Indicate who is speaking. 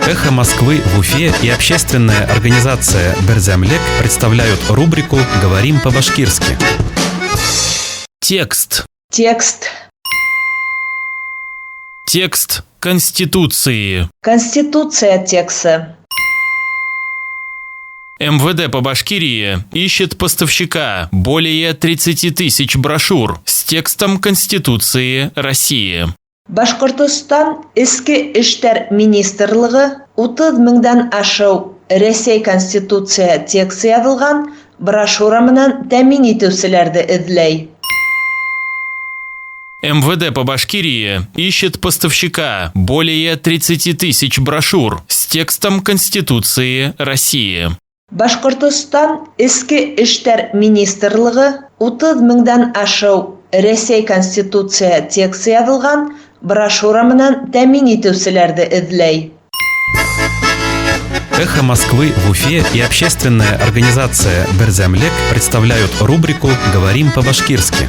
Speaker 1: «Эхо Москвы» в Уфе и общественная организация «Берзямлек» представляют рубрику «Говорим по-башкирски». Текст.
Speaker 2: Текст.
Speaker 3: Текст Конституции.
Speaker 2: Конституция текста.
Speaker 3: МВД по Башкирии ищет поставщика более 30 тысяч брошюр с текстом Конституции России.
Speaker 2: Башкортостан Ички эштәр министрлыгы 30 меңдән ашу Рәсәй Конституция тексты язылган брошюра менән тәэмин итүчеләрне эзләй.
Speaker 3: МВД по Башкирии ищет поставщика более 30 тысяч брошюр с текстом Конституции России.
Speaker 2: Башкортостан Ички эштәр министрлыгы 30 меңдән ашу Рәсәй Конституция тексты язылган брошюра менән тәэмин итүчеләрне эзләй.
Speaker 1: «Эхо Москвы» в Уфе и общественная организация «Берзямлек» представляют рубрику «Говорим по-башкирски».